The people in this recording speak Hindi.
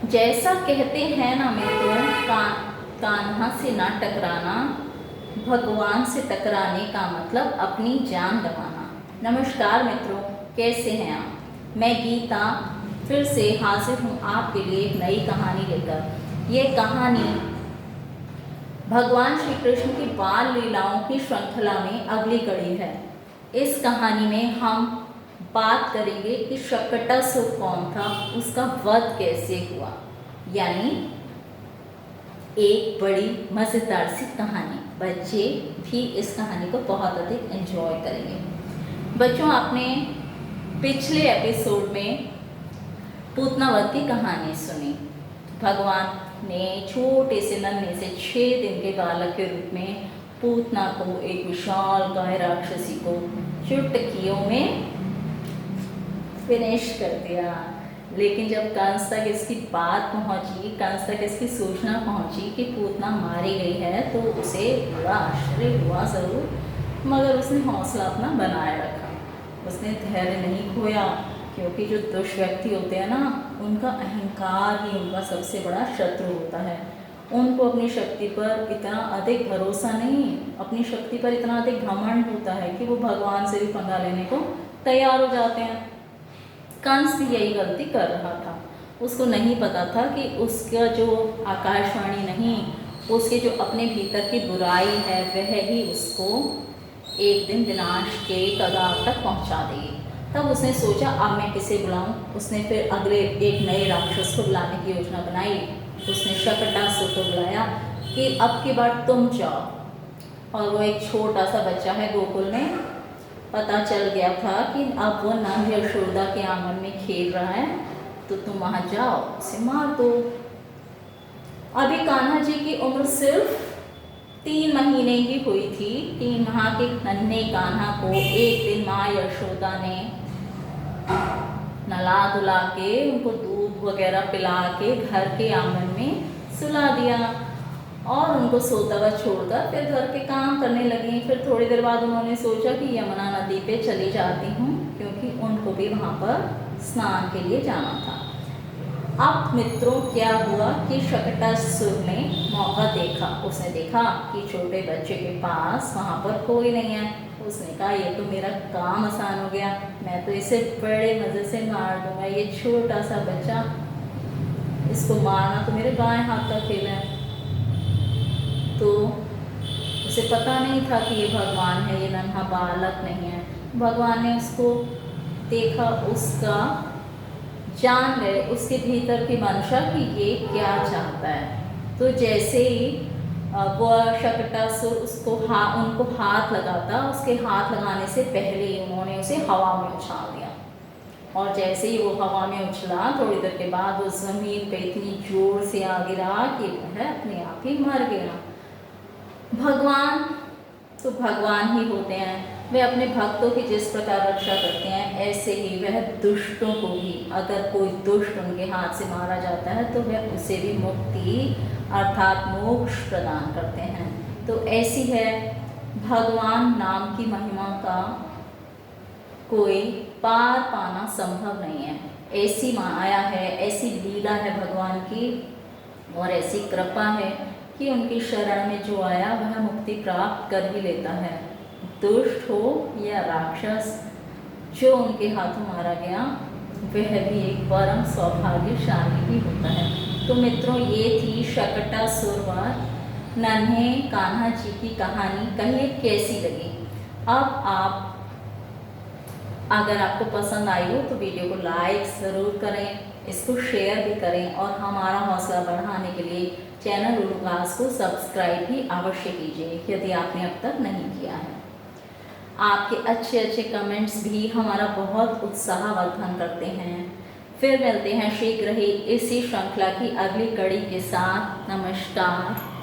जैसा कहते हैं ना मित्रों, कान्हा से ना टकराना, भगवान से टकराने का मतलब अपनी जान गंवाना। नमस्कार मित्रों, कैसे हैं आप? मैं गीता फिर से हाजिर हूँ आपके लिए एक नई कहानी लेकर। ये कहानी भगवान श्री कृष्ण की बाल लीलाओं की श्रृंखला में अगली कड़ी है। इस कहानी में हम बात करेंगे कि शकटासुर कौन था, उसका वध कैसे हुआ, यानी एक बड़ी मज़ेदार सी कहानी। बच्चे भी इस कहानी को बहुत अधिक एंजॉय करेंगे। बच्चों, आपने पिछले एपिसोड में पूतना वध की कहानी सुनी। भगवान ने छोटे से नन्हे से 6 दिन के बालक के रूप में पूतना को, एक विशाल गाय राक्षसी को चुटकियों में फिनिश कर दिया। लेकिन जब कंस तक इसकी बात पहुंची, कंस तक इसकी सूचना पहुंची कि पूतना मारी गई है, तो उसे बड़ा आश्चर्य हुआ ज़रूर, मगर उसने हौसला अपना बनाए रखा। उसने धैर्य नहीं खोया, क्योंकि जो दुष्ट व्यक्ति होते हैं ना, उनका अहंकार ही उनका सबसे बड़ा शत्रु होता है। उनको अपनी शक्ति पर इतना अधिक भरोसा नहीं, अपनी शक्ति पर इतना अधिक घमंड होता है कि वो भगवान से भी पंगा लेने को तैयार हो जाते हैं। कंस भी यही गलती कर रहा था। उसको नहीं पता था कि उसका जो आकाशवाणी नहीं, उसके जो अपने भीतर की बुराई है, वह ही उसको एक दिन विनाश के कगार तक पहुंचा देगी। तब उसने सोचा, अब मैं किसे बुलाऊं। उसने फिर अगले एक नए राक्षस को बुलाने की योजना बनाई। उसने शकटासुर को बुलाया कि अब की बार तुम जाओ। और वो एक छोटा सा बच्चा है गोकुल में। पता चल गया था कि अब वो नंद यशोदा के आंगन में खेल रहा है, तो तुम वहाँ जाओ, उसे मार दो। अभी कान्हा जी की उम्र सिर्फ 3 महीने ही हुई थी। 3 माह के नन्हे कान्हा को एक दिन माँ यशोदा ने नला धुला के, उनको दूध वगैरह पिला के घर के आंगन में सुला दिया और उनको सोता हुआ छोड़कर फिर घर के काम करने लगी। फिर थोड़ी देर बाद उन्होंने सोचा कि यमुना नदी पे चली जाती हूँ, क्योंकि उनको भी वहाँ पर स्नान के लिए जाना था। अब मित्रों, क्या हुआ कि शकटासुर ने मौका देखा। उसने देखा कि छोटे बच्चे के पास वहाँ पर कोई नहीं है। उसने कहा, ये तो मेरा काम आसान हो गया, मैं तो इसे बड़े मज़े से मार दूँगा। ये छोटा सा बच्चा, इसको मारना तो मेरे बाएं हाथ का खेल है। तो उसे पता नहीं था कि ये भगवान है, ये नन्हा बालक नहीं है। भगवान ने उसको देखा, उसका जान गए उसके भीतर की मंशा कि ये क्या चाहता है। तो जैसे ही वह शकटासुर उनको हाथ लगाता, उसके हाथ लगाने से पहले ही उन्होंने उसे हवा में उछाल दिया। और जैसे ही वो हवा में उछला, थोड़ी देर के बाद वो ज़मीन पे इतनी जोर से आ गिरा कि वह अपने आप ही मर गया। भगवान तो भगवान ही होते हैं। वे अपने भक्तों की जिस प्रकार रक्षा करते हैं, ऐसे ही वह दुष्टों को भी, अगर कोई दुष्ट उनके हाथ से मारा जाता है, तो वह उसे भी मुक्ति अर्थात मोक्ष प्रदान करते हैं। तो ऐसी है भगवान नाम की महिमा का कोई पार पाना संभव नहीं है। ऐसी माया है, ऐसी लीला है भगवान की, और ऐसी कृपा है कि उनकी शरण में जो आया वह मुक्ति प्राप्त कर ही लेता है। दुष्ट हो या राक्षस, जो उनके हाथों मारा गया वह भी एक परम सौभाग्यशाली ही होता है। तो मित्रों, ये थी शकटासुर वध नन्हे कान्हा जी की कहानी। कहिए कैसी लगी? अब आप, अगर आपको पसंद आई हो तो वीडियो को लाइक ज़रूर करें, इसको शेयर भी करें, और हमारा हौसला बढ़ाने के लिए चैनल उलूकास को सब्सक्राइब भी अवश्य कीजिए, यदि आपने अब तक नहीं किया है। आपके अच्छे अच्छे कमेंट्स भी हमारा बहुत उत्साहवर्धन करते हैं। फिर मिलते हैं शीघ्र ही इसी श्रृंखला की अगली कड़ी के साथ। नमस्कार।